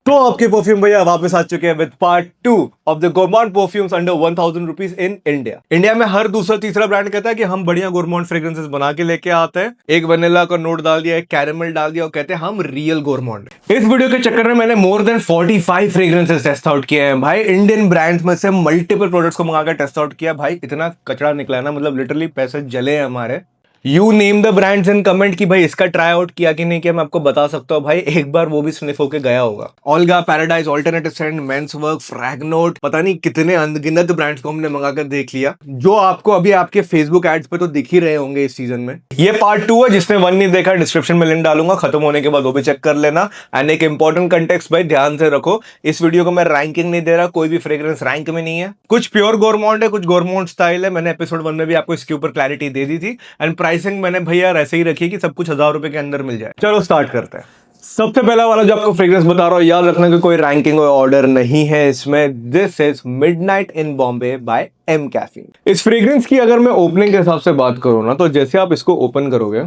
तो आपके परफ्यूम भैया वापस आ चुके हैं with part 2 of the gourmand perfumes under 1000 rupees in India. India में हर दूसरा तीसरा ब्रांड कहता है कि हम बढ़िया गोरमॉन्ट फ्रेग्रेंसेस बना के लेके आते हैं। एक वनीला का नोट डाल दिया, एक कैरेमल डाल दिया और कहते हैं हम रियल गोरमॉन्ट। इस वीडियो के चक्कर में मैंने more than 45 fragrances test out किए हैं भाई। इंडियन ब्रांड्स में से मल्टीपल प्रोडक्ट्स को मंगाकर टेस्ट आउट किया भाई। इतना कचरा निकला ना, मतलब लिटरली पैसे जले हैं हमारे। You name the brands in comment कि भाई इसका ट्राई आउट किया कि नहीं किया, मैं आपको बता सकता हूँ भाई। एक बार वो भी स्निफ होके गया होगा। Olga, paradise, alternative scent, men's work, Fragnote, पता नहीं कितने अनगिनत ब्रांड्स को हमने मंगाकर देख लिया, जो आपको अभी आपके फेसबुक एड्स पे तो दिख ही रहे होंगे इस सीजन में। ये पार्ट 2 है, जिसने 1 नहीं देखा डिस्क्रिप्शन में लिंक डालूंगा, खत्म होने के बाद वो भी चेक कर लेना। एंड एक इंपॉर्टेंट कंटेक्स्ट भाई ध्यान से रखो, इस वीडियो को मैं रैंकिंग नहीं दे रहा, कोई भी फ्रेग्रेंस रैंक में नहीं है। कुछ प्योर गोरमॉन्ट है, कुछ गोरमॉन्ट स्टाइल है। मैंने एपिसोड 1 में भी आपको इसके ऊपर क्लैरिटी दे दी थी। एंड प्राइसिंग मैंने भैया ऐसे ही रखी कि सब कुछ 1000 रुपए के अंदर मिल जाए। चलो स्टार्ट करते हैं। सबसे पहला वाला जो आपको फ्रेग्रेंस बता रहा हूं, याद रखना कि कोई रैंकिंग और ऑर्डर नहीं है इसमें। This is midnight in Bombay by mCaffeine. इस फ्रेग्रेंस की अगर मैं ओपनिंग के हिसाब से बात करूं ना, तो जैसे आप इसको ओपन करोगे,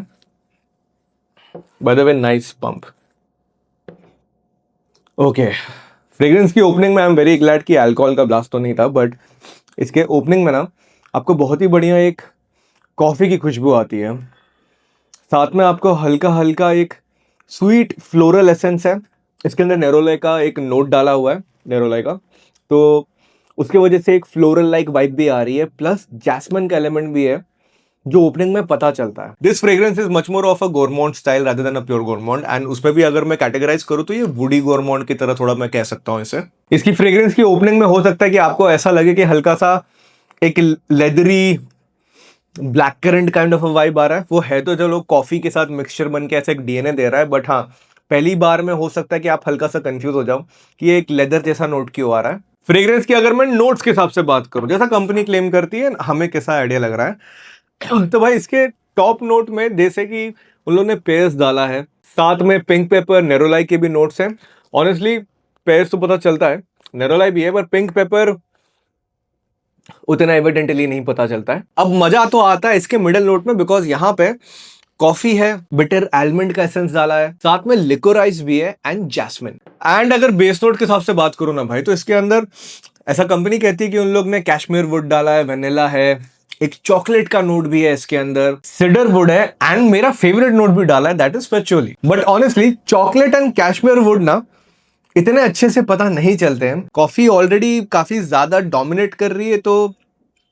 by the way nice pump. Okay, fragrance की ओपनिंग में आई एम वेरी ग्लैड कि अल्कोहल का ब्लास्ट तो नहीं था, बट इसके ओपनिंग में ना आपको बहुत ही बढ़िया एक कॉफी की खुशबू आती है। साथ में आपको हल्का हल्का एक स्वीट फ्लोरल एसेंस है। इसके अंदर नेरोले का एक नोट डाला हुआ है, नेरोले का, तो उसकी वजह से एक फ्लोरल लाइक वाइब भी आ रही है, प्लस जैस्मिन का एलिमेंट भी है जो ओपनिंग में पता चलता है। This fragrance is much more of a gourmand style rather than a pure gourmand. And उसमें भी अगर मैं कैटेगराइज करूँ तो ये वुडी गोरमॉन्ट की तरह थोड़ा मैं कह सकता हूँ इसे। इसकी फ्रेग्रेंस की ओपनिंग में हो सकता है कि आपको ऐसा लगे कि हल्का सा एक leathery black currant kind of a vibe आ रहा है। वो है तो चलो कॉफी के साथ मिक्सचर बन के ऐसे एक डीएनए दे रहा है, बट हाँ पहली बार में हो सकता है कि आप हल्का सा कंफ्यूज हो जाओ कि ये एक लेदर जैसा नोट क्यों आ रहा है। फ्रेग्रेंस की अगर मैं नोट्स के हिसाब से बात करूं, जैसा कंपनी क्लेम करती है, हमें कैसा आइडिया लग रहा है तो भाई इसके टॉप नोट में जैसे कि उन लोगों ने पेयर्स डाला है, साथ में पिंक पेपर, नेरोलाई के भी नोट्स हैं। ऑनेस्टली पेयर्स तो पता चलता है, नेरोलाई भी है, पर पिंक पेपर उतना एविडेंटली नहीं पता चलता है। अब मजा तो आता है इसके मिडिल नोट में, बिकॉज यहाँ पे कॉफी है, बिटर आलमंड का एसेंस डाला है, साथ में लिकोराइज भी है एंड जैस्मिन। एंड अगर बेस नोट के हिसाब से बात करूं ना भाई, तो इसके अंदर ऐसा कंपनी कहती है कि उन लोग ने कैश्मीर वुड डाला है, वेनिला है, एक चॉकलेट का नोट भी है इसके अंदर, सिडर वुड है, एंड मेरा फेवरेट नोट भी डाला है, that is patchouli. But honestly chocolate and cashmere wood ना इतने अच्छे से पता नहीं चलते हैं। कॉफी ऑलरेडी काफी ज्यादा डोमिनेट कर रही है, तो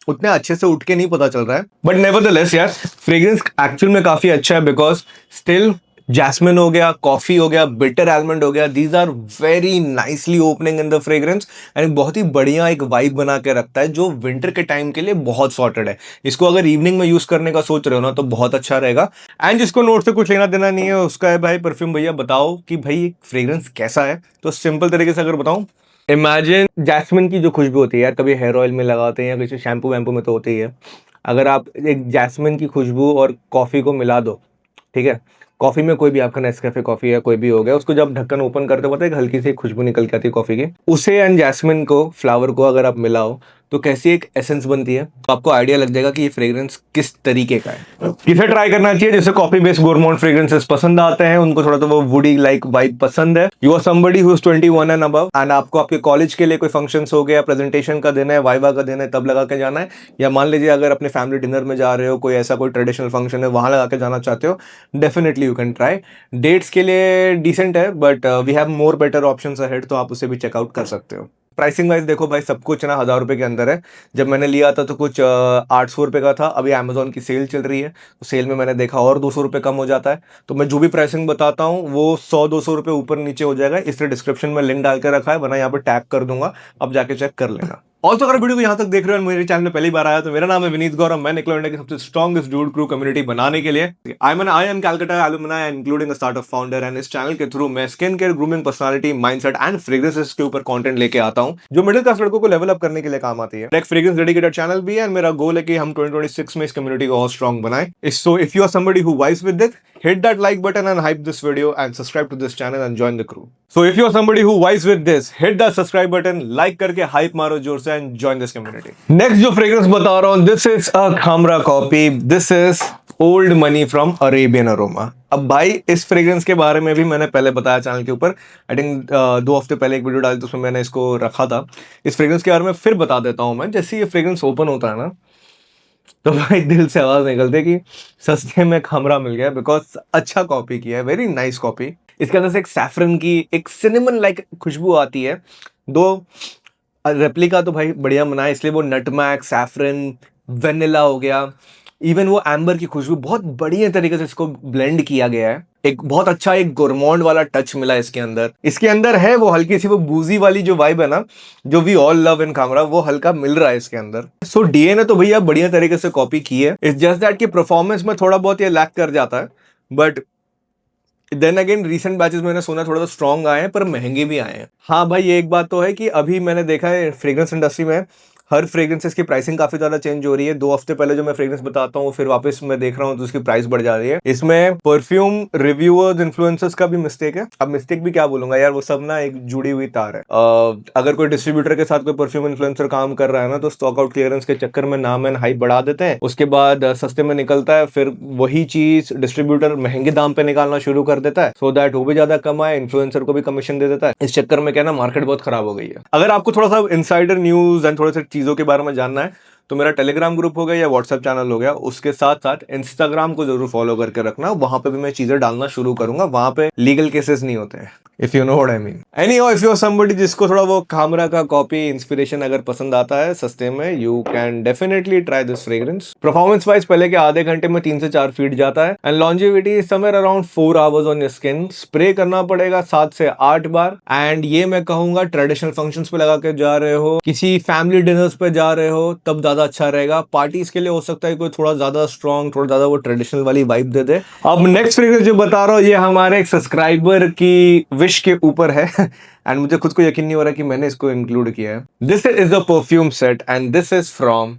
उतने अच्छे से उठ के नहीं पता चल रहा है। बट नेवरदलेस यार, फ्रेग्रेंस एक्चुअल में काफी अच्छा है, बिकॉज स्टिल जैस्मिन हो गया, कॉफी हो गया, बिटर आलमंड हो गया, these are very nicely opening in the fragrance. And बहुत ही बढ़िया एक वाइब बना के रखता है, जो विंटर के टाइम के लिए बहुत सॉर्टेड है। इसको अगर इवनिंग में यूज करने का सोच रहे हो ना, तो बहुत अच्छा रहेगा। एंड जिसको नोट से कुछ लेना देना नहीं है, उसका है भाई परफ्यूम भैया बताओ कि भाई फ्रेग्रेंस कैसा है। तो सिंपल तरीके से अगर बताऊं, इमेजिन जैस्मिन की जो खुशबू होती है यार, कभी हेयर ऑयल में लगाते हैं या किसी शैम्पू वैम्पू में तो होती ही है। अगर आप एक जैस्मिन की खुशबू और कॉफ़ी को मिला दो, ठीक है, कॉफ़ी में कोई भी आपका नेस्कैफे कॉफ़ी या कोई भी हो गया, उसको जब ढक्कन ओपन करते हो, पता है एक हल्की सी खुशबू निकल के आती है कॉफ़ी की, उसे एंड जैस्मिन को, फ्लावर को अगर आप मिलाओ तो कैसी एक एसेंस बनती है। तो आपको आइडिया लग जाएगा कि ये फ्रेग्रेंस किस तरीके का है। किसे ट्राई करना चाहिए, जैसे कॉफी बेस्ड गोरमॉन्ट फ्रेग्रेंसेस पसंद आते हैं, उनको थोड़ा तो वो वुडी लाइक वाइब पसंद है, you are somebody who is 21 and above, and आपको आपके कॉलेज के लिए कोई फंक्शंस हो गया, प्रेजेंटेशन का देना है, वाइवा का देना है, तब लगा के जाना है। या मान लीजिए अगर अपने फैमिली डिनर में जा रहे हो, कोई ऐसा कोई ट्रेडिशनल फंक्शन है, वहां लगा के जाना चाहते हो, definitely you can try. Dates के लिए डिसेंट है, but we have more better options ahead, तो आप उसे भी चेकआउट कर सकते हो। प्राइसिंग वाइज देखो भाई, सब कुछ ना 1000 रुपए के अंदर है। जब मैंने लिया था तो कुछ 800 रुपए का था। अभी अमेजोन की सेल चल रही है, तो सेल में मैंने देखा और 200 रुपए कम हो जाता है। तो मैं जो भी प्राइसिंग बताता हूँ वो 100-200 रुपए ऊपर नीचे हो जाएगा, इसलिए डिस्क्रिप्शन में लिंक डाल के रखा है, वरना यहाँ पे टैग कर दूंगा, अब जाके चेक कर लेना। ऑल्सो अगर वीडियो को यहाँ तक देख रहे हो और मेरे चैनल में पहली बार आया, तो मेरा नाम है विनीत गौरव। मैं निकला इंडिया की सबसे स्ट्रॉन्गेस्ट डूड क्रू कम्युनिटी बनाने के लिए I am Calcutta alumni including a startup founder, and इस चैनल के थ्रू मैं skin care, grooming, personality, mindset and fragrances के ऊपर कंटेंट लेके आता हूं, जो मिडिल क्लास लड़कों को लेवल अप करने के लिए काम आती है। एक फ्रेग्रेंस डेडिकेटेड चैनल भी है, एंड मेरा गोल है कि हम 2026 में इस कम्युनिटी को और स्ट्रॉन्ग बनाएं। So if you are somebody who vibes with this, hit that like button and hype this video and subscribe to this channel and join the crew. So if you're somebody who vibes with this, hit that subscribe button, like करके hype मारो जोर से and join this community. Next जो fragrance बता रहा हूँ, this is a Khamra copy. This is old money from Arabian aroma. अब भाई इस फ्रेग्रेंस के बारे में भी मैंने पहले बताया चैनल के ऊपर, आई थिंक 2 हफ्ते पहले एक वीडियो डाली तो उसमें मैंने इसको रखा था। इस फ्रेग्रेंस के बारे में फिर बता देता हूँ मैं। जैसे ये फ्रेग्रेंस ओपन होता है ना, तो भाई दिल से आवाज निकलती है कि सस्ते में खमरा मिल गया, बिकॉज अच्छा कॉपी किया है, वेरी नाइस कॉपी। इसके अंदर से एक सैफरन की, एक सिनेमन लाइक खुशबू आती है। दो रेप्लिका तो भाई बढ़िया बनाया, इसलिए वो नटमैग, सैफरन, वेनिला हो गया, इवन वो एम्बर की खुशबू बहुत बढ़िया तरीके से इसको ब्लेंड किया गया है। एक बहुत अच्छा एक गोरमॉन्ड वाला टच मिला इसके अंदर। इसके अंदर है वो हल्की सी वो बूजी वाली जो वाइब है ना, जो we all love in Khamrah, वो हल्का मिल रहा है इसके अंदर। सो डीएनए तो भैया बढ़िया तरीके से कॉपी की है। इट्स जस्ट दैट कि परफॉर्मेंस में थोड़ा बहुत ये लैक कर जाता है, but then again recent batches मैंने सुना थोड़ा सा स्ट्रॉन्ग आए हैं, पर महंगे भी आए हैं। हाँ भाई, ये एक बात तो है कि अभी मैंने देखा है फ्रेग्रेंस इंडस्ट्री में हर फ्रेग्रेंसेस की प्राइसिंग काफी ज्यादा चेंज हो रही है। 2 हफ्ते पहले जो मैं फ्रेग्रेंस बताता हूँ फिर वापस मैं देख रहा हूँ तो उसकी प्राइस बढ़ जा रही है। इसमें परफ्यूम रिव्यूअर्स, इन्फ्लुएंसर्स का भी मिस्टेक है। अब मिस्टेक भी क्या बोलूंगा यार, वो सब ना एक जुड़ी हुई तार है। अगर कोई डिस्ट्रीब्यूटर के साथ कोई परफ्यूम इन्फ्लुएंसर काम कर रहा है ना, तो स्टॉक आउट क्लियरेंस के चक्कर में नाम एंड हाइप बढ़ा देते हैं। उसके बाद सस्ते में निकलता है, फिर वही चीज डिस्ट्रीब्यूटर महंगे दाम पे निकालना शुरू कर देता है, सो दैट वो भी ज्यादा कमाए, इन्फ्लुएंसर को भी कमीशन दे देता है। इस चक्कर में क्या ना, मार्केट बहुत खराब हो गई है। अगर आपको थोड़ा सा इनसाइडर न्यूज एंड थोड़े से चीजों के बारे में जानना है, तो मेरा टेलीग्राम ग्रुप हो गया या व्हाट्सएप चैनल हो गया, उसके साथ साथ इंस्टाग्राम को जरूर फॉलो करके रखना। वहां पे भी मैं चीजें डालना शुरू करूंगा। वहां पे लीगल केसेस नहीं होते हैं, if you know what I mean. Anyhow, if you are somebody जिसको थोड़ा वो खामरा का कॉपी इंस्पिरेशन अगर पसंद आता है सस्ते में, you can definitely try this fragrance. Performance wise पहले के आधे घंटे में 3 से 4 फीट जाता है, and longevity somewhere around 4 hours on your skin. Spray करना पड़ेगा 7 से 8 बार। एंड ये मैं कहूंगा ट्रेडिशनल फंक्शंस पे लगा के जा रहे हो, किसी फैमिली डिनर्स पे जा रहे हो, तब ज्यादा अच्छा रहेगा। पार्टीज के लिए हो सकता है कोई थोड़ा ज्यादा स्ट्रॉन्ग, थोड़ा ज्यादा वो ट्रेडिशनल वाली वाइब दे दे। अब नेक्स्ट फ्रेग्रेंस जो बता रहा हूँ, ये हमारे एक सब्सक्राइबर की विश के ऊपर है एंड मुझे खुद को यकीन नहीं हो रहा कि मैंने इसको इंक्लूड किया है। This is the perfume set and this is from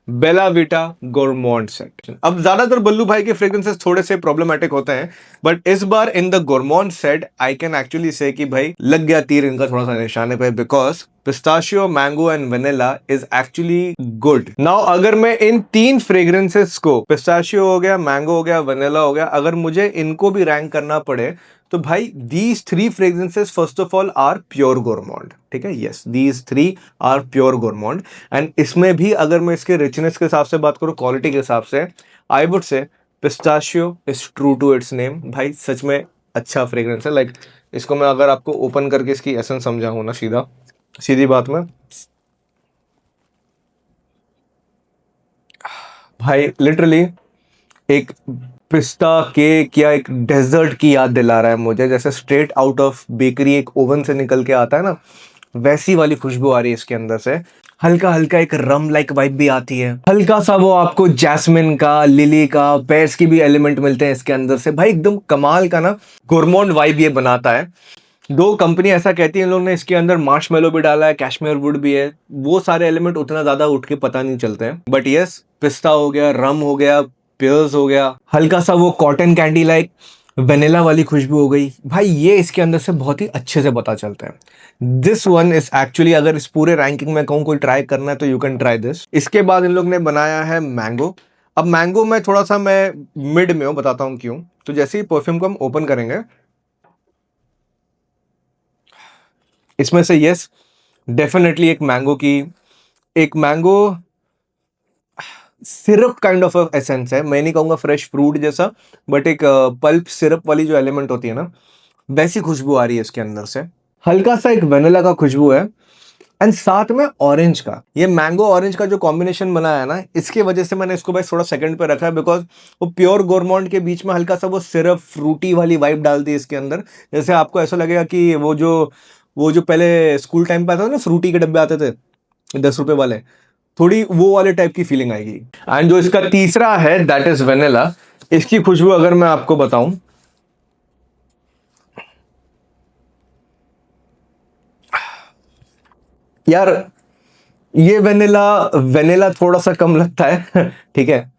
Bella Vita gourmand set. अब ज्यादातर बल्लू भाई के फ्रेग्रेंसेस थोड़े से प्रॉब्लमेटिक होते हैं, बट इस बार in the gourmand set I can actually say कि भाई लग गया तीर इनका थोड़ा सा निशाने पे, because pistachio, mango and vanilla is actually good. Now अगर मैं इन 3 फ्रेग्रेंसेस को, पिस्ताशियो हो गया, मैंगो हो गया, वेनिला हो गया, अगर मुझे इनको भी रैंक करना पड़े, तो भाई these 3 fragrances first of all are pure gourmand. ठीक है, yes, these 3 are pure gourmand. And इसमें भी अगर मैं इसके रिचनेस के हिसाब से बात करूं, क्वालिटी के हिसाब से, I would say pistachio is true to its name. भाई सच में अच्छा फ्रेग्रेंस है। लाइक इसको मैं अगर आपको ओपन करके इसकी एसेंस समझाऊं ना, सीधी बात में, भाई लिटरली एक पिस्ता केक या एक डेजर्ट की याद दिला रहा है मुझे, जैसे स्ट्रेट आउट ऑफ बेकरी एक ओवन से निकल के आता है ना, वैसी वाली खुशबू आ रही है इसके अंदर से। हल्का हल्का एक रम लाइक वाइब भी आती है, हल्का सा वो आपको जैस्मिन का, लिली का, पेर्स की भी एलिमेंट मिलते हैं इसके अंदर से। भाई एकदम कमाल का ना गोरमॉन्ड वाइब ये बनाता है। दो कंपनी ऐसा कहती है इन लोगों ने इसके अंदर मार्शमेलो भी डाला है, कैशमेयर वुड भी है, वो सारे एलिमेंट उतना ज्यादा उठ के पता नहीं चलते हैं, बट यस, पिस्ता हो गया, रम हो गया, पियर्स हो गया, हल्का सा वो कॉटन कैंडी लाइक वेनिला वाली खुशबू हो गई। भाई ये इसके अंदर से बहुत ही अच्छे से पता चलता है। दिस वन इज एक्चुअली, अगर इस पूरे रैंकिंग में कहूँ कोई ट्राई करना है तो यू कैन ट्राई दिस। इसके बाद इन लोग ने बनाया है मैंगो। अब मैंगो में थोड़ा सा मैं मिड में हूँ, बताता हूँ क्यों। तो जैसे ही परफ्यूम को हम ओपन करेंगे, इसमें से यस डेफिनेटली एक mango syrup kind of essence है। मैं नहीं कहूंगा फ्रेश फ्रूट जैसा, बट एक पल्प सिरप वाली जो एलिमेंट होती है ना, वैसी खुशबू आ रही है इसके अंदर से। हल्का सा एक वेनिला का खुशबू है, एंड साथ में ऑरेंज का, ये मैंगो ऑरेंज का जो कॉम्बिनेशन बना है ना, इसके वजह से मैंने इसको भाई थोड़ा सेकंड पे रखा है, बिकॉज वो प्योर गोरमॉन्ड के बीच में हल्का सा वो सिरप फ्रूटी वाली वाइब डालती है इसके अंदर। जैसे आपको ऐसा लगेगा कि वो जो पहले स्कूल टाइम पे आता था ना, फ्रूटी के डब्बे आते थे 10 रुपए वाले, थोड़ी वो वाले टाइप की फीलिंग आएगी। एंड जो इसका तीसरा है दैट इज वेनिला। इसकी खुशबू अगर मैं आपको बताऊं, यार ये वेनिला वेनिला थोड़ा सा कम लगता है ठीक है,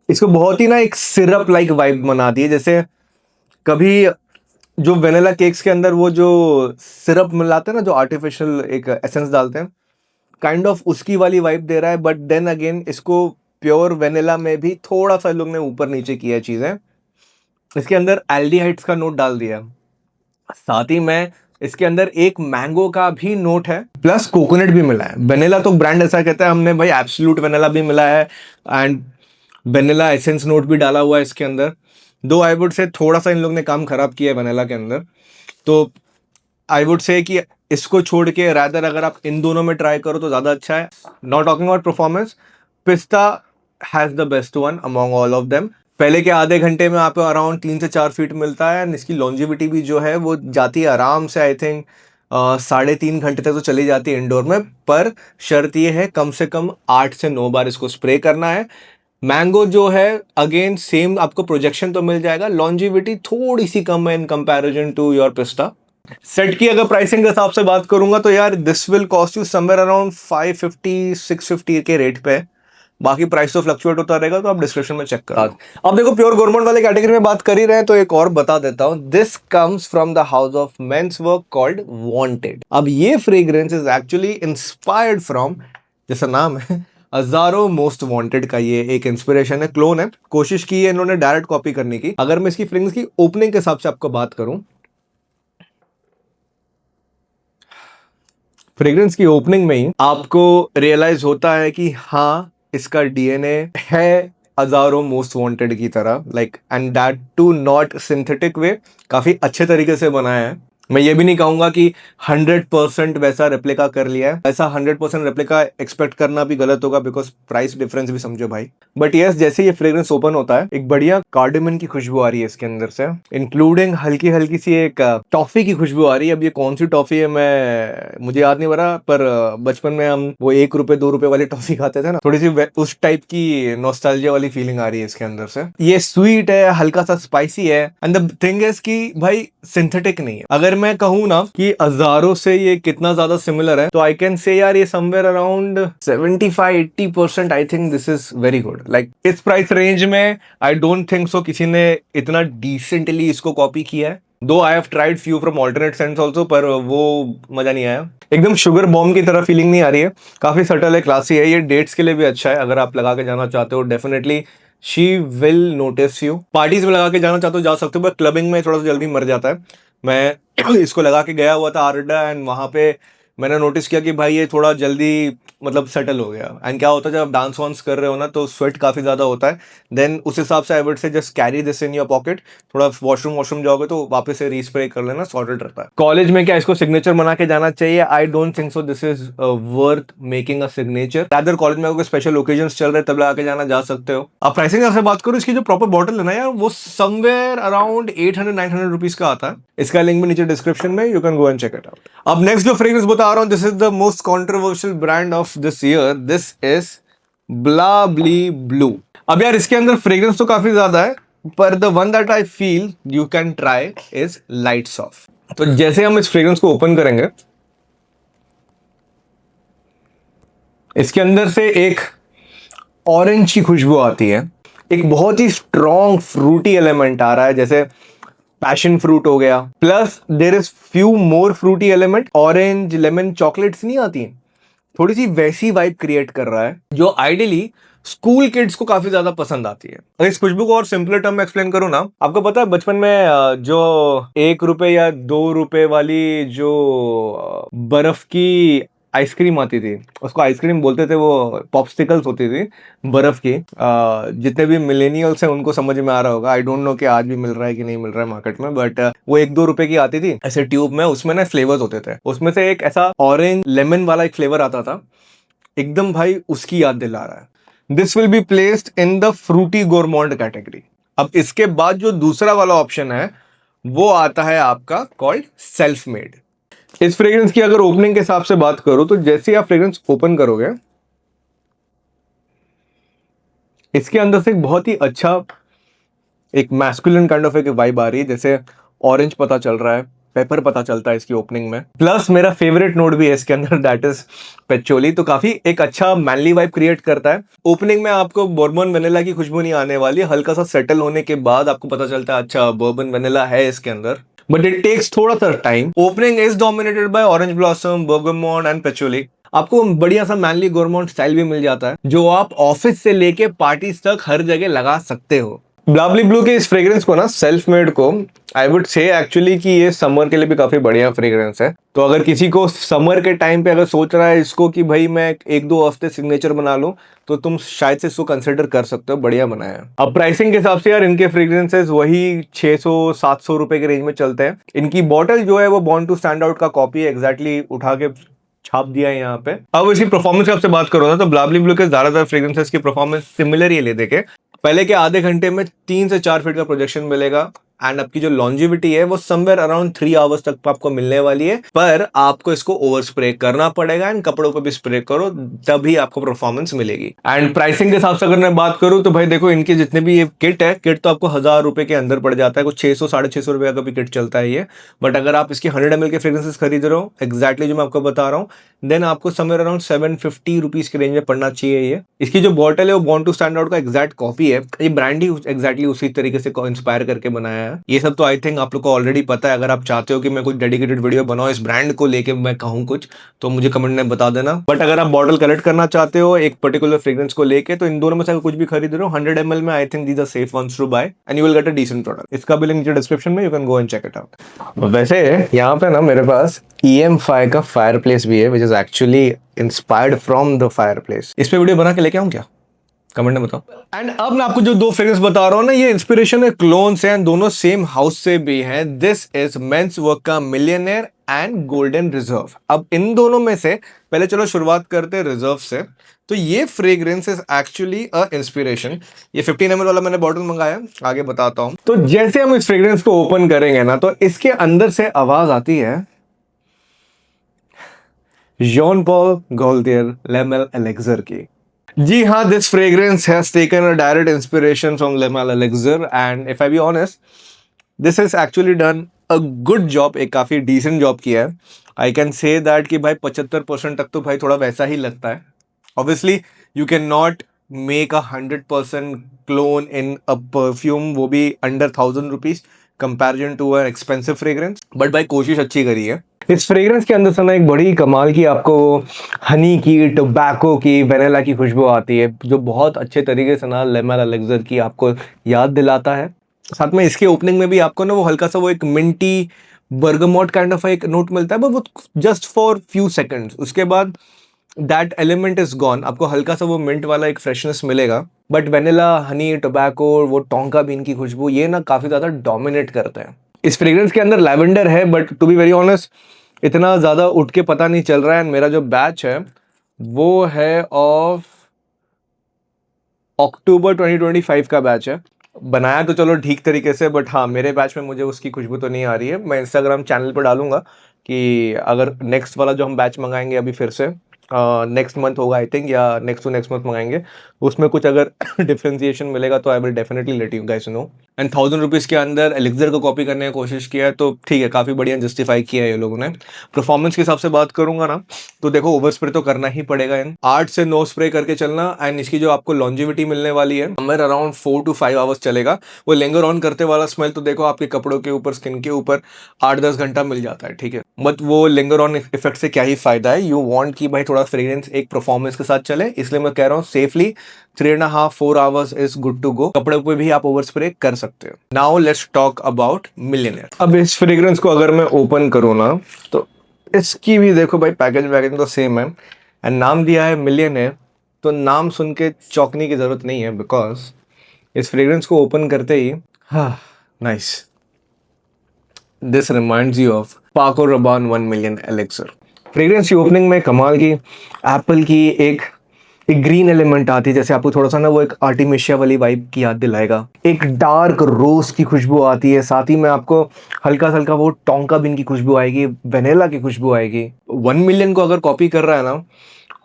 इसको बहुत ही ना एक सिरप लाइक वाइब बनाती है। जैसे कभी जो वेनिला केक्स के अंदर वो जो सिरप मिलाते हैं ना, जो आर्टिफिशियल एक एसेंस डालते हैं, काइंड ऑफ उसकी वाली वाइब दे रहा है। बट देन अगेन इसको प्योर वेनिला में भी थोड़ा सा लोग ने ऊपर नीचे किया है चीजें। इसके अंदर एल्डिहाइड्स का नोट डाल दिया, साथ ही में इसके अंदर एक मैंगो का भी नोट है, प्लस कोकोनट भी मिला है। वेनिला तो ब्रांड ऐसा कहता है, हमने भाई एब्सोल्यूट वेनिला भी मिला है एंड वेनिला एसेंस नोट भी डाला हुआ है इसके अंदर। दो आई वुड से थोड़ा सा इन लोग ने काम खराब किया है वेनिला के अंदर, तो आई वुड से कि इसको छोड़ के रादर अगर आप इन दोनों में ट्राई करो तो ज्यादा अच्छा है। नॉट टॉकिंग अबाउट परफॉर्मेंस, पिस्ता has the best one among all of them. पहले के आधे घंटे में आपको अराउंड 3 से 4 फीट मिलता है, इसकी लॉन्जिविटी भी जो है वो जाती है आराम से, आई थिंक 3.5 घंटे तक तो चली जाती है इंडोर में। पर शर्त ये है कम से कम 8 से 9 बार इसको स्प्रे करना है। मैंगो जो है अगेन सेम आपको प्रोजेक्शन तो मिल जाएगा, लॉन्जिविटी थोड़ी सी कम है इन कंपैरिजन टू योर पिस्ता। सेट की अगर प्राइसिंग के हिसाब से बात करूंगा तो यार this will cost you somewhere around 550-650 के रेट पे। बाकी प्राइस तो फ्लक्चुएट होता रहेगा, तो आप डिस्क्रिप्शन में चेक करो। अब देखो प्योर गोरमोंड वाले कैटेगरी में बात कर ही रहे हैं तो एक और बता देता हूं, this comes from the house of Men's Work called Wanted. अब ये fragrance is actually inspired from, जैसा नाम है अजारो मोस्ट वांटेड का, ये एक इंस्पिरेशन है, क्लोन है। कोशिश की है इन्होंने डायरेक्ट कॉपी करने की। अगर मैं इसकी फ्रेग्रेंस की ओपनिंग के हिसाब से आपको बात करूं, फ्रेग्रेंस की ओपनिंग में ही आपको रियलाइज होता है कि हाँ इसका डीएनए है अजारो मोस्ट वांटेड की तरह, like and that too not synthetic way, काफी अच्छे तरीके से बनाया है। मैं ये भी नहीं कहूंगा कि 100% वैसा रेप्लिका कर लिया है, ऐसा 100% रेप्लिका एक्सपेक्ट करना भी गलत होगा, बिकॉज प्राइस डिफरेंस भी समझो भाई। बट यस, जैसे ये फ्रेग्रेंस ओपन होता है एक बढ़िया कार्डेमन की खुशबू आ रही है इसके अंदर से, इंक्लूडिंग हल्की हल्की सी एक टॉफी की खुशबू आ रही है। अब ये कौन सी टॉफी है मैं मुझे याद नहीं पड़ा, पर बचपन में हम वो 1 रुपए 2 रुपए वाली टॉफी खाते थे ना, थोड़ी सी उस टाइप की नॉस्टैल्जिया वाली फीलिंग आ रही है इसके अंदर से। ये स्वीट है, हल्का सा स्पाइसी है, एंड द थिंग इज कि भाई सिंथेटिक नहीं है। अगर मैं कहूँ ना कि अजारो से ये कितना ज्यादा सिमिलर है, तो आई कैन से यार ये somewhere around 75-80%। I think this is very good. Like इस प्राइस रेंज में आई डोंट थिंक सो किसी ने इतना डिसेंटली इसको कॉपी किया है। दो I have tried few from alternate sense also, पर वो मजा नहीं आया। एकदम शुगर बॉम्ब की तरह फीलिंग नहीं आ रही है, काफी सटल है, क्लासी है। ये डेट्स के लिए भी अच्छा है, अगर आप लगा के जाना चाहते हो definitely she will notice you. Parties में लगा के जाना चाहते हो जा सकते हो, बट क्लबिंग में थोड़ा सा जल्दी मर जाता है। मैं इसको लगा के गया हुआ था आरडा, एंड वहां पे मैंने नोटिस किया कि भाई ये थोड़ा जल्दी मतलब सेटल हो गया। एंड क्या होता है जब आप डांस वांस कर रहे हो ना तो स्वेट काफी ज्यादा होता है, देन उस हिसाब से आई वुड से just carry this in your pocket. थोड़ा वॉशरूम जाओगे तो वापस से रीस्प्रे कर लेना, सॉर्टेड रहता है। कॉलेज में क्या इसको सिग्नेचर बना के जाना चाहिए? I don't think so this is worth making a signature. Rather college में अगर स्पेशल ओकेजन चल रहे तब लगा के जाना जा सकते हो। अब प्राइसिंग से बात करो, इसकी जो प्रॉपर बॉटल है ना यार, वो समवेयर अराउंड 800-900 रुपीज का आता है। इसका लिंक भी नीचे डिस्क्रिप्शन में, you can go and check it out. अब नेक्स्ट जो फ्रेग्रेंस बता रहा हूं, this is the most controversial brand of this year, this is ब्लाबली ब्लू। अब यार इसके अंदर फ्रेग्रेंस तो काफी ज्यादा है, पर the one that I feel you can try is lights off. तो जैसे हम इस फ्रेग्रेंस को ओपन करेंगे, इसके अंदर से एक ऑरेंज की खुशबू आती है, एक बहुत ही स्ट्रॉन्ग फ्रूटी एलिमेंट आ रहा है, जैसे पैशन फ्रूट हो गया, plus there is few more fruity element, orange lemon chocolates नहीं आती हैं, थोड़ी सी वैसी वाइब क्रिएट कर रहा है जो आइडियली स्कूल किड्स को काफी ज्यादा पसंद आती है। अगर इस खुशबू को और सिंपलर टर्म में एक्सप्लेन करूँ ना, आपको पता है बचपन में जो 1 रुपए या 2 रुपए वाली जो बर्फ की आइसक्रीम आती थी, उसको आइसक्रीम बोलते थे, वो पॉप्सिकल्स होती थी बर्फ की। जितने भी मिलेनियल्स हैं उनको समझ में आ रहा होगा, आई डोंट नो कि आज भी मिल रहा है कि नहीं मिल रहा है मार्केट में, बट वो 1-2 रुपए की आती थी ऐसे ट्यूब में, उसमें ना फ्लेवर्स होते थे, उसमें से एक ऐसा ऑरेंज लेमन वाला एक फ्लेवर आता था, एकदम भाई उसकी याद दिला रहा है। This will be placed in the fruity gourmand category. अब इसके बाद जो दूसरा वाला ऑप्शन है वो आता है आपका कॉल्ड सेल्फ मेड। इस फ्रेग्रेंस की अगर ओपनिंग के हिसाब से बात करो तो जैसे आप फ्रेग्रेंस ओपन करोगे, इसके अंदर से एक बहुत ही अच्छा एक मैस्कुलिन काइंड ऑफ एक वाइब आ रही है, जैसे ऑरेंज पता चल रहा है, पेपर पता चलता है इसकी ओपनिंग में, प्लस मेरा फेवरेट नोट भी है इसके अंदर, दैट इज पेचोली। तो काफी एक अच्छा मैनली वाइब क्रिएट करता है। ओपनिंग में आपको बourbon वेनिला की खुशबू नहीं आने वाली, हल्का सा सेटल होने के बाद आपको पता चलता है अच्छा बourbon वेनिला है इसके अंदर, बट इट टेक्स थोड़ा सा time. Opening is dominated by orange blossom, bergamot and patchouli. आपको बढ़िया सा मैनली गोरमोंट स्टाइल भी मिल जाता है, जो आप ऑफिस से लेके पार्टीज तक हर जगह लगा सकते हो। ब्लाबली ब्लू के इस फ्रेग्रेंस को ना, सेल्फ मेड को, आई वुड से एक्चुअली कि ये समर के लिए भी काफी बढ़िया फ्रेग्रेंस है। तो अगर किसी को समर के टाइम पे अगर सोच रहा है इसको कि भाई मैं 1-2 हफ्ते सिग्नेचर बना लूं, तो तुम शायद से इसको कंसिडर कर सकते हो, बढ़िया बनाया है। अब प्राइसिंग के हिसाब से यार इनके फ्रेग्रेंसेस वही 600-700 रुपए के रेंज में चलते हैं। इनकी बॉटल जो है वो बॉर्न टू स्टैंड आउट का कॉपी है, एग्जैक्टली उठा के छाप दिया है यहाँ पे। अब इसकी परफॉर्मेंस की आपसे बात करो ना, तो ब्लाबली ब्लू के ज्यादातर फ्रेग्रेंसेस की परफॉर्मेंस सिमिलर ही ले देखे। पहले के आधे घंटे में 3 से 4 फीट का प्रोजेक्शन मिलेगा, एंड आपकी जो लॉन्जिविटी है वो समवेयर अराउंड 3 आवर्स तक आपको मिलने वाली है। पर आपको इसको ओवर स्प्रे करना पड़ेगा, एंड कपड़ों पे भी स्प्रे करो, तभी आपको परफॉर्मेंस मिलेगी। एंड प्राइसिंग के हिसाब से अगर मैं बात करूं तो भाई देखो, इनके जितने भी ये किट है, किट तो आपको 1000 रुपए के अंदर पड़ जाता है, कुछ 600-650 रुपए का भी किट चलता है ये। बट अगर आप इसकी 100 ml के फ्रेग्रेंसेस खरीद रहे हो, एग्जैक्टली जो मैं आपको बता रहा हूँ, देन आपको समवेयर अराउंड 750 रुपीज के रेंज में पड़ना चाहिए ये। इसकी जो बॉटल है वो बॉर्न टू स्टैंड आउट का एग्जैक्ट कॉपी है, ये ब्रांड ही एग्जैक्टली उसी तरीके से इंस्पायर करके बनाया है। ये सब तो आई थिंक आप लोग को ऑलरेडी पता है। अगर आप चाहते हो कि मैं कुछ डेडिकेटेड वीडियो बनाऊं इस ब्रांड को लेके, मैं कहूं कुछ, तो मुझे कमेंट में बता देना। बट अगर आप बॉटल कलेक्ट करना चाहते हो एक पर्टिकुलर फ्रेग्रेंस को लेके, तो इन दोनों में से अगर कुछ भी खरीद रहे हो 100 ml में, I think these are safe ones to buy and you will get a decent product. इसका भी लिंक नीचे डिस्क्रिप्शन में, you can go and check it out. वैसे यहाँ पे ना मेरे पास EM5 का फायरप्लेस भी है, which is actually inspired from the fireplace. इस पे वीडियो बना के लेके आऊं क्या? कमेंट में बताओ। एंड अब मैं आपको जो 2 फ्रेग्रेंस बता रहा हूं ना, ये इंस्पिरेशन है क्लोन से, एंड दोनों सेम हाउस से भी हैं। दिस इज मेंस वर्क का मिलियनेयर एंड गोल्डन रिजर्व। अब इन दोनों में से पहले चलो शुरुआत करते हैं रिजर्व से। तो ये fragrance is actually a inspiration. ये 15 ml वाला मैंने बॉटल मंगाया, आगे बताता हूं। तो जैसे हम इस फ्रेग्रेंस को ओपन करेंगे ना, तो इसके अंदर से आवाज आती है जॉन पॉल गॉल्टियर ले मेल एलेक्सर की। जी हाँ, this fragrance has taken a direct inspiration from le male elixir, and if I be honest, this is actually done a good job, एक काफी डिसेंट जॉब किया है। आई कैन से दैट कि भाई 75% तक तो भाई थोड़ा वैसा ही लगता है। Obviously you can not make 100% clone in a perfume, वो भी under 1000 rupees comparison to a expensive fragrance, but भाई कोशिश अच्छी करी है। इस फ्रेग्रेंस के अंदर से ना एक बड़ी कमाल की आपको हनी की, टोबैको की, वेनिला की खुशबू आती है, जो बहुत अच्छे तरीके से ना ले मेल एलेक्सर की आपको याद दिलाता है। साथ में इसके ओपनिंग में भी आपको ना वो हल्का सा वो एक मिंटी बर्गमोट काइंड ऑफ एक नोट मिलता है, बट वो जस्ट फॉर फ्यू सेकंड्स। उसके बाद दैट एलिमेंट इज गॉन, आपको हल्का सा वो मिंट वाला एक फ्रेशनेस मिलेगा। बट वेनिला, हनी, टोबैको, वो टोंका बीन की खुशबू, ये ना काफी ज्यादा डोमिनेट करते हैं। इस फ्रेग्रेंस के अंदर लैवेंडर है, but to be very honest इतना ज्यादा उठ के पता नहीं चल रहा है। मेरा जो बैच है वो है ऑफ अक्टूबर 2025 का बैच है। बनाया तो चलो ठीक तरीके से, बट हाँ, मेरे बैच में मुझे उसकी खुशबू तो नहीं आ रही है। मैं इंस्टाग्राम चैनल पर डालूंगा कि अगर नेक्स्ट वाला जो हम बैच मंगाएंगे अभी फिर से नेक्स्ट मंथ होगा आई थिंक, या नेक्स्ट टू नेक्स्ट मंथ मंगाएंगे, उसमें कुछ अगर डिफ्रेंसिएशन मिलेगा तो I will definitely let you guys know. And 1000 rupees के अंदर एलेक्सर को कॉपी करने की कोशिश किया है, तो ठीक है, काफी बढ़िया जस्टिफाई किया है ये लोगों ने। परफॉर्मेंस के हिसाब से बात करूंगा ना, तो देखो ओवर स्प्रे तो करना ही पड़ेगा, इन 8 से 9 स्प्रे करके चलना। एंड इसकी जो आपको लॉन्जिविटी मिलने वाली है, समवेयर अराउंड 4 to 5 आवर्स चलेगा। वो लिंगर ऑन करते वाला स्मेल तो देखो आपके कपड़ों के ऊपर, स्किन के ऊपर 8-10 घंटा मिल जाता है, ठीक है। बट वो लिंगर ऑन इफेक्ट से क्या ही फायदा है। यू वांट कि भाई थोड़ा फ्रेग्रेंस एक परफॉर्मेंस के साथ चले, इसलिए मैं कह रहा हूँ safely 3.5-4 hours is good to go. कपड़े पे भी आप ओवर स्प्रे कर सकते हो। Now let's talk about millionaire. अब इस फ्रेग्रेंस को अगर मैं ओपन करूँ ना, तो इसकी भी देखो भाई पैकेज तो सेम है, एंड नाम दिया है मिलियनेयर। तो नाम सुन के चौंकने की जरूरत नहीं है, बिकॉज इस फ्रेग्रेंस को ओपन करते ही, हाँ, nice, this reminds you of पाको रबान 1 मिलियन एलेक्सर। फ्रेग्रेंस की ओपनिंग में कमाल की एप्पल की एक ग्रीन एलिमेंट आती है, जैसे आपको थोड़ा सा ना वो एक आर्टिमिशिया वाली वाइब की याद दिलाएगा। एक डार्क रोज की खुशबू आती है, साथ ही में आपको हल्का हल्का वो टोंका बीन की खुशबू आएगी, वेनिला की खुशबू आएगी। 1 मिलियन को अगर कॉपी कर रहा है ना,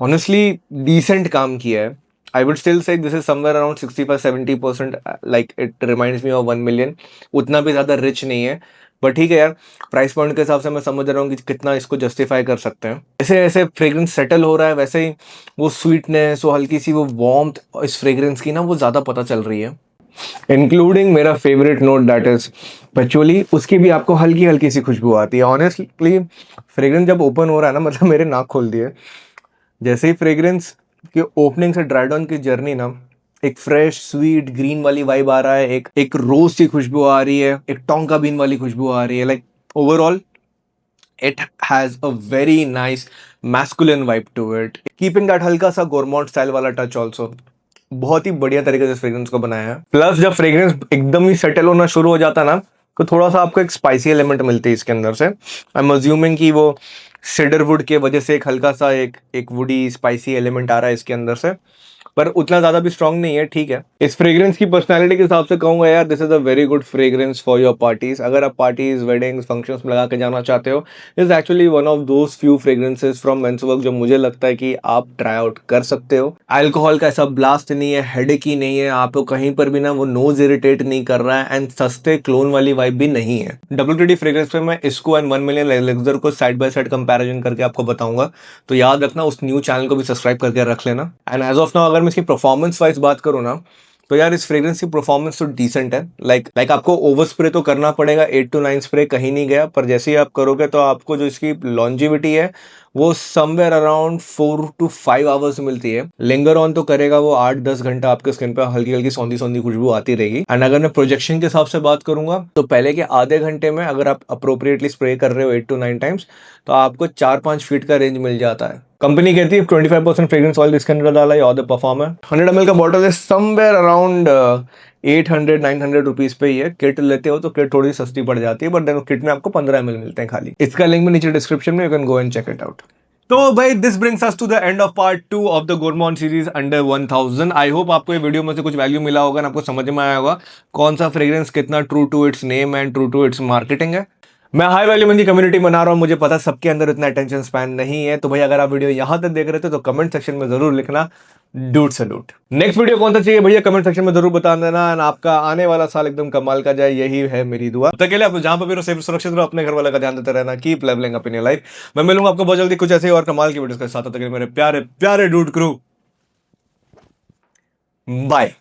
ऑनेस्टली डिसेंट काम किया है। I would still say this is somewhere around 65-70%, like it reminds me of 1 million. उतना भी ज़्यादा रिच नहीं है, बट ठीक है यार, प्राइस पॉइंट के हिसाब से मैं समझ रहा हूँ कि कितना इसको जस्टिफाई कर सकते हैं। जैसे जैसे फ्रेग्रेंस सेटल हो रहा है, वैसे ही वो स्वीटनेस, वो हल्की सी वो वार्मथ इस फ्रेग्रेंस की ना वो ज़्यादा पता चल रही है। इंक्लूडिंग मेरा फेवरेट नोट दैट इज पैचोली, उसकी भी आपको हल्की हल्की सी खुशबू आती है। ऑनेस्टली फ्रेग्रेंस जब ओपन हो रहा है ना, मतलब मेरे नाक खोल दिए। जैसे ही फ्रेग्रेंस के ओपनिंग से ड्राई डाउन की जर्नी ना, एक फ्रेश स्वीट ग्रीन वाली वाइब आ रहा है, एक रोज की खुशबू आ रही है, एक टोंका बीन वाली खुशबू आ रही है. Like overall it has a very nice masculine vibe to it, keeping that हल्का सा गोरमॉन्ट स्टाइल वाला टच ऑल्सो. बहुत ही बढ़िया तरीके से फ्रेग्रेंस को बनाया है. प्लस जब फ्रेग्रेंस एकदम ही सेटल होना शुरू हो जाता है ना, तो थोड़ा सा आपको एक स्पाइसी एलिमेंट मिलती है इसके अंदर से. आई एम अज्यूमिंग कि वो सीडरवुड के वजह से एक हल्का सा एक वुडी स्पाइसी एलिमेंट आ रहा है इसके अंदर से, पर उतना ज्यादा भी स्ट्रांग नहीं है. ठीक है, इस फ्रेग्रेंस की पर्सनालिटी के हिसाब से कहूंगा यार, this is a very good fragrance for your parties. अगर आप पार्टीज, वेडिंग्स, फंक्शंस में लगा के जाना चाहते हो, is actually one of those few fragrances from Men's Work जो मुझे लगता है कि आप ट्राई आउट कर सकते हो. अल्कोहल का ऐसा ब्लास्ट नहीं है, हेडेक ही नहीं है, आपको कहीं पर भी ना वो नोज इरिटेट नहीं कर रहा है, एंड सस्ते क्लोन वाली वाइब भी नहीं है. WTD फ्रेग्रेंस पे मैं इसको एंड 1 मिलियन एलेक्सर को साइड बाय साइड कंपैरिजन करके आपको बताऊंगा, तो याद रखना उस न्यू चैनल को भी सब्सक्राइब करके रख लेना. एंड एज ऑफ नाउ अगर मैं इसकी परफॉर्मेंस वाइज बात करूँ ना, तो यार इस फ्रेग्रेंस की परफॉर्मेंस तो डिसेंट है. लाइक आपको ओवर स्प्रे तो करना पड़ेगा, 8 to 9 स्प्रे कहीं नहीं गया, पर जैसे ही आप करोगे तो आपको जो इसकी लॉन्जिविटी है वो समवेयर अराउंड 4 to 5 आवर्स मिलती है. लिंगर ऑन तो करेगा वो 8-10 घंटा, आपके स्किन पे हल्की हल्की सौंधी सौंधी खुशबू आती रहेगी. एंड अगर मैं प्रोजेक्शन के हिसाब से बात करूंगा, तो पहले के आधे घंटे में अगर आप अप्रोप्रिएटली स्प्रे कर रहे हो 8 to 9 टाइम्स, तो आपको 4-5 फीट का रेंज मिल जाता है. कंपनी कहती है 25% फ्रेग्रेंस ऑयल इसके अंदर डाला है, और द परफॉर्मर 100 ml का बॉटल है, समवेयर अराउंड 800-900 रुपीज पे ही है. किट लेते हो तो किट थोड़ी सस्ती पड़ जाती है, बट देन किट में आपको 15 ml मिलते हैं खाली. इसका लिंक में नीचे डिस्क्रिप्शन में, you can go and check it out. तो भाई this brings us to the end of part 2 of the gourmand series under 1000. I hope आपको ये वीडियो में से कुछ वैल्यू मिला होगा, आपको समझ में आया होगा कौन सा फ्रेग्रेंस कितना true to its name and true to its marketing है. मैं हाई वैल्यू में कम्युनिटी बना रहा हूँ, मुझे पता सबके अंदर इतना अटेंशन स्पैन नहीं है. तो भाई अगर आप वीडियो यहां तक देख रहे थे तो कमेंट सेक्शन में जरूर लिखना डूड सलूट. नेक्स्ट वीडियो कौन सा चाहिए भैया कमेंट सेक्शन में जरूर बता देना. एंड आपका आने वाला साल एकदम कमाल का जाए, यही है मेरी दुआ. तब तक के लिए आप जहां पर भी रहो सेफ सुरक्षित रहो, अपने घर वाले का ध्यान देते रहना. Keep levelling up in your life. मैं मिलूंगा आपको बहुत जल्दी कुछ ऐसे और कमाल की वीडियोस के साथ. तब तक के लिए मेरे प्यारे प्यारे डूड क्रू, बाय.